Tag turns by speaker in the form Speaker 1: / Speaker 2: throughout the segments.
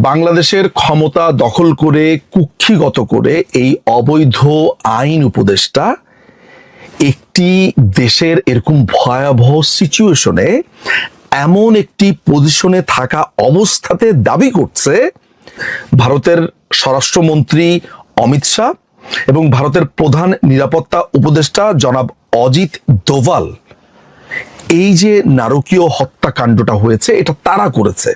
Speaker 1: বাংলাদেশের ক্ষমতা দখল করে কুক্ষিগত করে এই অবৈধ আইন উপদেষ্টা একটি দেশের এরকম ভয়াবহ সিচুয়েশনে এমন একটি পজিশনে থাকা অবস্থাতে দাবি করছে ভারতের স্বরাষ্ট্রমন্ত্রী অমিত শাহ এবং ভারতের প্রধান নিরাপত্তা উপদেষ্টা জনাব অজিত দোভাল। এই যে নারকীয় হত্যাকাণ্ডটা হয়েছে এটা তারা করেছে,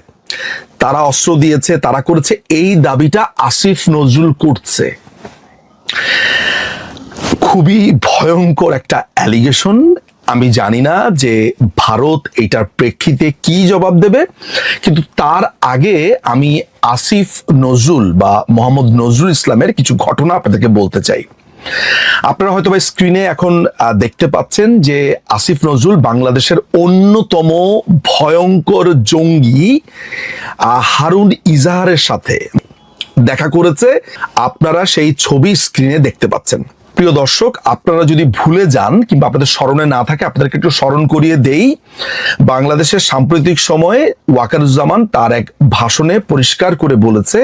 Speaker 1: তারা অস্ত্র দিয়েছে, তারা করেছে, এই দাবিটা আসিফ নজরুল করছে। খুবই ভয়ঙ্কর একটা অ্যালিগেশন। আমি জানি না যে ভারত এটার প্রেক্ষিতে কি জবাব দেবে, কিন্তু তার আগে আমি আসিফ নজরুল বা মোহাম্মদ নজরুল ইসলামের কিছু ঘটনা আপনাদেরকে বলতে চাই। আপনারা হয়তো বা স্ক্রিনে এখন দেখতে পাচ্ছেন যে আসিফ নজরুল বাংলাদেশের অন্যতম ভয়ঙ্কর জঙ্গি হারুন ইজাহারের সাথে দেখা করেছে। আপনারা সেই ছবি স্ক্রিনে দেখতে পাচ্ছেন। প্রিয় দর্শক, আপনারা যদি ভুলে যান কিংবা আপনাদের স্মরণে না থাকে, আপনাদেরকে একটু স্মরণ করিয়ে দেই। বাংলাদেশের সাম্প্রতিক সময়ে ওয়াকারুজ্জামান তার এক ভাষণে পরিষ্কার করে বলেছে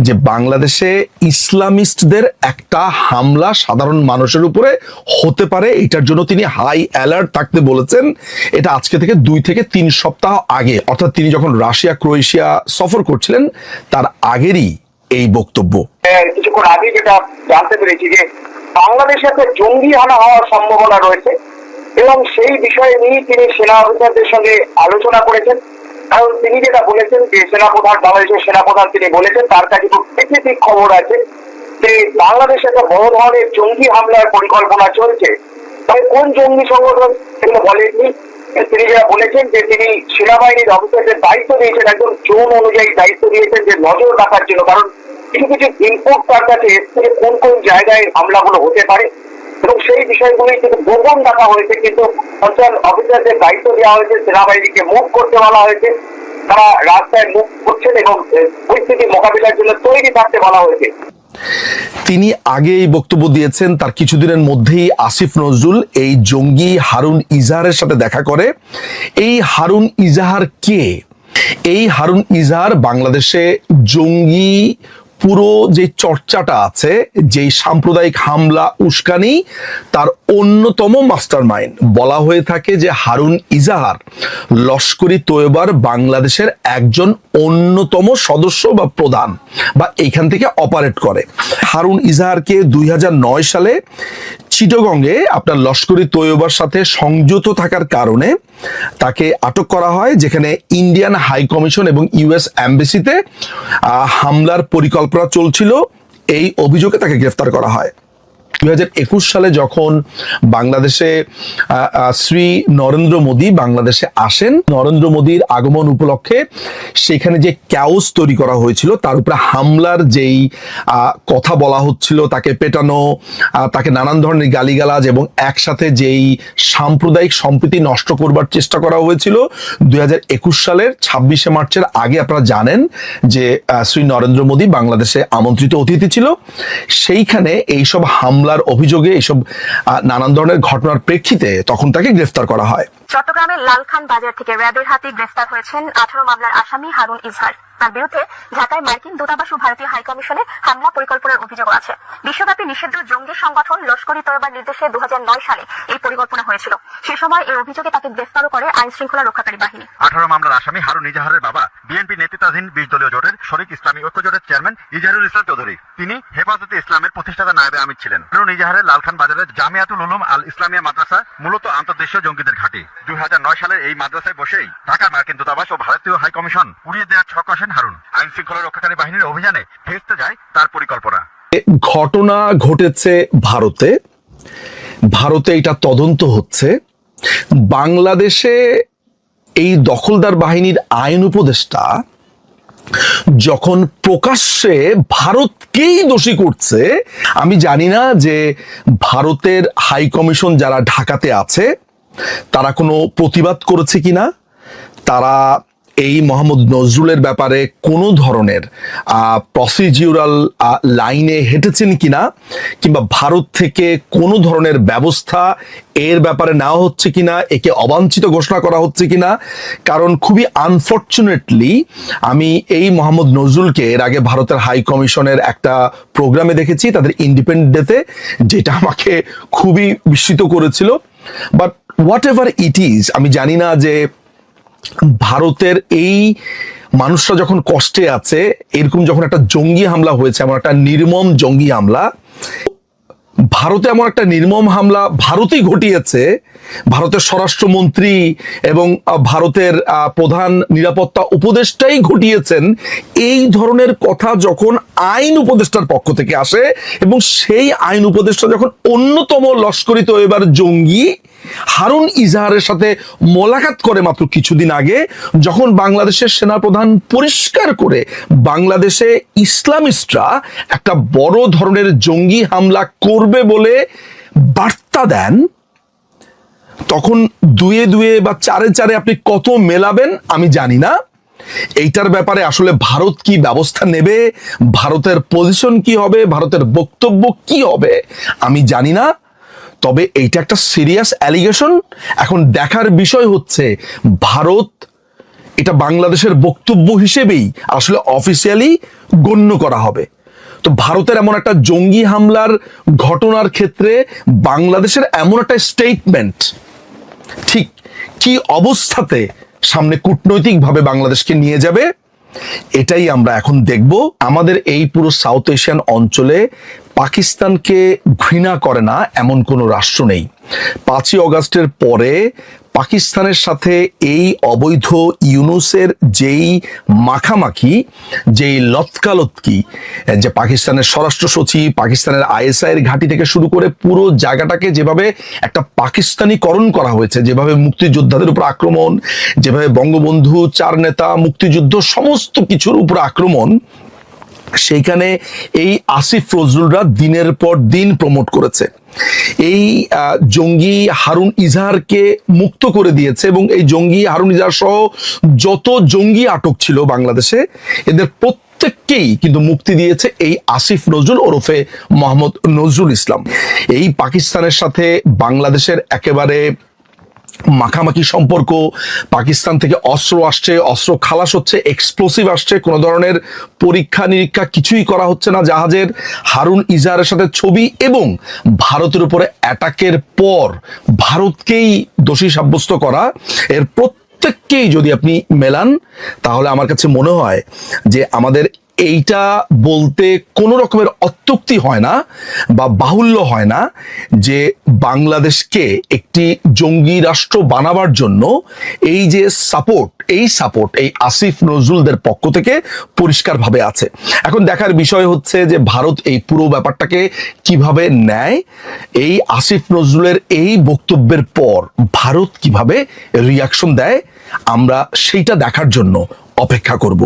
Speaker 1: যে বাংলাদেশে ইসলামিস্টদের একটা হামলা সাধারণ মানুষের উপরে হতে পারে, এটার জন্য তিনি হাই অ্যালার্ট থাকতে বলেছেন। এটা আজকে থেকে 2 থেকে 3 সপ্তাহ আগে, অর্থাৎ তিনি যখন রাশিয়া ক্রোয়েশিয়া সফর করছিলেন তার আগেরই এই বক্তব্য।
Speaker 2: কিছুক্ষণ আগে যেটা জানতে পেরেছি যে বাংলাদেশে একটা জঙ্গি হানা হওয়ার সম্ভাবনা রয়েছে এবং সেই বিষয়ে নিয়ে তিনি সেনা অফিসারদের সঙ্গে আলোচনা করেছেন। কারণ তিনি যেটা বলেছেন যে সেনাপ্রধান, বাংলাদেশের সেনাপ্রধান তিনি বলেছেন তার কাছে খুব স্পেসিফিক খবর আছে যে বাংলাদেশে একটা বড় ধরনের জঙ্গি হামলার পরিকল্পনা চলছে। তবে কোন জঙ্গি সংগঠন সেগুলো বলেননি। তিনি যেটা বলেছেন যে তিনি সেনাবাহিনীর অফিসারদের দায়িত্ব দিয়েছেন, একদম জোন অনুযায়ী দায়িত্ব দিয়েছেন যে নজর রাখার জন্য। কারণ কিছু কিছু ইনপুট তার কাছে এসছে কোন কোন জায়গায় হামলাগুলো হতে পারে এবং সেই বিষয়গুলি কিন্তু গোপন রাখা হয়েছে। কিন্তু কনসার্ন অফিসারদের দায়িত্ব দেওয়া হয়েছে, সেনাবাহিনীকে মুভ করতে বলা হয়েছে, তারা রাস্তায় মুভ করছেন এবং পরিস্থিতি মোকাবিলার জন্য তৈরি থাকতে বলা হয়েছে।
Speaker 1: তিনি আগে এই বক্তব্য দিয়েছেন, তার কিছুদিনের মধ্যেই আসিফ নজরুল এই জঙ্গি হারুন ইজাহারের সাথে দেখা করে। এই হারুন ইজাহার কে? এই হারুন ইজাহার বাংলাদেশে জঙ্গি পুরো যে চর্চাটা আছে, যেই সাম্প্রদায়িক হামলা উস্কানি, তার অন্যতম মাস্টার মাইন্ড। বলা হয়ে থাকে যে হারুন ইজাহার লস্করি তৈয়বার বাংলাদেশের একজন অন্যতম সদস্য বা প্রধান, বা এইখান থেকে অপারেট করে। হারুন ইজাহারকে 2009 সালে চিটাগংয়ে আপনার লস্করি তৈয়বার সাথে সংযুক্ত থাকার কারণে তাকে আটক করা হয়, যেখানে ইন্ডিয়ান হাই কমিশন এবং ইউএস এমবেসিতে হামলার পরিকল্পনা চলছিল। এই অভিযোগে তাকে গ্রেফতার করা হয়। 2021 সালে যখন বাংলাদেশে শ্রী নরেন্দ্র মোদী বাংলাদেশে আসেন, নরেন্দ্র মোদীর আগমন উপলক্ষে সেখানে যে ক্যাওস তৈরি করা হয়েছিল, তার উপরে হামলার যেই কথা বলা হচ্ছিল, তাকে পেটানো, তাকে নানান ধরনের গালিগালাজ এবং একসাথে যেই সাম্প্রদায়িক সম্প্রীতি নষ্ট করবার চেষ্টা করা হয়েছিল, 2021 সালের 26শে মার্চের আগে আপনারা জানেন যে শ্রী নরেন্দ্র মোদী বাংলাদেশে আমন্ত্রিত অতিথি ছিল। সেইখানে এইসব হামলার অভিযোগে, এইসব নানান ধরনের ঘটনার প্রেক্ষিতে তখন তাকে গ্রেফতার করা হয়।
Speaker 3: চট্টগ্রামের লালখান বাজার থেকে র্যাবের হাতে গ্রেফতার হয়েছেন 18 মামলার আসামি হারুন ইজহার। তার বিরুদ্ধে ঢাকায় মার্কিন দূতাবাস ও ভারতীয় হাইকমিশনে হামলা পরিকল্পনার অভিযোগ আছে। বিশ্বব্যাপী নিষিদ্ধ জঙ্গি সংগঠন লস্করি তৈয়বার নির্দেশে 2009 সালে এই পরিকল্পনা হয়েছিল। সে সময় এই অভিযোগে তাকে গ্রেফতারও করে আইন শৃঙ্খলা রক্ষাকারী বাহিনী।
Speaker 4: 18 মামলার আসামি হারুন ইজাহারের বাবা বিএনপি নেতৃত্বাধীন 20 দলীয় জোটের শরীক ইসলামী ঐক্য জোটের চেয়ারম্যান ইজাহারুল ইসলাম চৌধুরী। তিনি হেফাজতে ইসলামের প্রতিষ্ঠাতা নায়েবে আমির ছিলেন। হারুন ইজাহারের লালখান বাজারের জামিয়াতুল উলুম আল ইসলামিয়া মাদ্রাসা মূলত আন্তর্দেশীয় জঙ্গিদের ঘাঁটি। 2009 সালে এই মাদ্রাসায় বসেই ঢাকার মার্কিন দূতাবাস ও ভারতীয় হাইকমিশন উড়িয়ে দেওয়ার ছক কষেন হারুন। আইন শৃঙ্খলা রক্ষাকারী বাহিনীর অভিযানে ভেস্তে যায় তার পরিকল্পনা।
Speaker 1: ঘটনা ঘটেছে ভারতে, ভারতে এটা তদন্ত হচ্ছে। বাংলাদেশে এই দখলদার বাহিনীর আইন উপদেষ্টা যখন প্রকাশ্যে ভারতকেই দোষী করছে, আমি জানি না যে ভারতের হাই কমিশন যারা ঢাকাতে আছে তারা কোনো প্রতিবাদ করেছে কিনা, তারা এই মোহাম্মদ নজরুলের ব্যাপারে কোনো ধরনের প্রসিডিউরাল লাইনে হেঁটেছেন কিনা, কিংবা ভারত থেকে কোনো ধরনের ব্যবস্থা এর ব্যাপারে নেওয়া হচ্ছে কিনা, একে অবাঞ্ছিত ঘোষণা করা হচ্ছে কিনা। কারণ খুবই আনফর্চুনেটলি আমি এই মোহাম্মদ নজরুলকে এর আগে ভারতের হাই কমিশনের একটা প্রোগ্রামে দেখেছি, তাদের ইন্ডিপেন্ডেন্ট ডেতে, যেটা আমাকে খুবই বিস্মিত করেছিল। But what ever it is, আমি জানি না যে ভারতের এই মানুষরা যখন কষ্টে আছে, এরকম যখন একটা জঙ্গি হামলা হয়েছে, এমন একটা নির্মম জঙ্গি হামলা, ভারতে এমন একটা নির্মম হামলা ভারতেই ঘটিয়েছে, ভারতের স্বরাষ্ট্রমন্ত্রী এবং ভারতের প্রধান নিরাপত্তা উপদেষ্টাই ঘটিয়েছেন, এই ধরনের কথা যখন আইন উপদেষ্টার পক্ষ থেকে আসে, এবং সেই আইন উপদেষ্টা যখন অন্যতম লস্করি তৈয়বার জঙ্গি হারুন ইজাহারের সাথে মোলাকাত করে মাত্র কিছুদিন আগে, যখন বাংলাদেশের সেনাপ্রধান পরিষ্কার করে বাংলাদেশে ইসলামিস্টরা একটা বড় ধরনের জঙ্গি হামলা করবে বলে বার্তা দেন, তখন দুয়ে দুয়ে বা চারে চারে আপনি কত মেলাবেন আমি জানি না। এইটার ব্যাপারে আসলে ভারত কি ব্যবস্থা নেবে, ভারতের পজিশন কি হবে, ভারতের বক্তব্য কি হবে আমি জানি না। তবে এইটা একটা সিরিয়াস অ্যালিগেশন। এখন দেখার বিষয় হচ্ছে ভারত এটা বাংলাদেশের বক্তব্য হিসেবেই আসলে অফিসিয়ালি গণ্য করা হবে। তো ভারতের এমন একটা জঙ্গি হামলার ঘটনার ক্ষেত্রে বাংলাদেশের এমন একটা স্টেটমেন্ট ঠিক কি অবস্থাতে সামনে কূটনৈতিকভাবে বাংলাদেশকে নিয়ে যাবে, এটাই আমরা এখন দেখব। আমাদের এই পুরো সাউথ এশিয়ান অঞ্চলে পাকিস্তানকে ঘৃণা করে না এমন কোনো রাষ্ট্র নেই। 5ই অগাস্টের পরে পাকিস্তানের সাথে এই অবৈধ ইউনূসের যেই মাখামাখি, যেই লতকালতকি, যে পাকিস্তানের স্বরাষ্ট্র সচিব, পাকিস্তানের আইএসআই এর ঘাঁটি থেকে শুরু করে পুরো জায়গাটাকে যেভাবে একটা পাকিস্তানিকরণ করা হয়েছে, যেভাবে মুক্তিযোদ্ধাদের উপর আক্রমণ, যেভাবে বঙ্গবন্ধু, 4 নেতা, মুক্তিযুদ্ধ, সমস্ত কিছুর উপর আক্রমণ, সেইখানে এই আসিফ নজরুলরা দিনের পর দিন প্রমোট করেছে। এই জঙ্গি হারুন ইজাহারকে মুক্ত করে দিয়েছে, এবং এই জঙ্গি হারুন ইজাহার সহ যত জঙ্গি আটক ছিল বাংলাদেশে, এদের প্রত্যেককেই কিন্তু মুক্তি দিয়েছে এই আসিফ নজরুল ওরফে মোহাম্মদ নজরুল ইসলাম। এই পাকিস্তানের সাথে বাংলাদেশের একেবারে মাখামাখি সম্পর্ক, পাকিস্তান থেকে অস্ত্র আসছে, অস্ত্র খালাস হচ্ছে, এক্সপ্লোসিভ আসছে, কোনো ধরনের পরীক্ষা নিরীক্ষা কিছুই করা হচ্ছে না জাহাজের। হারুন ইজাহারের সাথে ছবি, এবং ভারতের উপরে অ্যাটাকের পর ভারতকেই দোষী সাব্যস্ত করা, এর প্রত্যেককেই যদি আপনি মেলান, তাহলে আমার কাছে মনে হয় যে আমাদের এইটা বলতে কোনো রকমের অত্যুক্তি হয় না বা বাহুল্য হয় না যে বাংলাদেশকে একটি জঙ্গি রাষ্ট্র বানাবার জন্য এই যে সাপোর্ট, এই আসিফ নজরুলদের পক্ষ থেকে পরিষ্কারভাবে আছে। এখন দেখার বিষয় হচ্ছে যে ভারত এই পুরো ব্যাপারটাকে কিভাবে নেয়, এই আসিফ নজরুলের এই বক্তব্যের পর ভারত কিভাবে রিয়াকশন দেয়, আমরা সেইটা দেখার জন্য অপেক্ষা করব।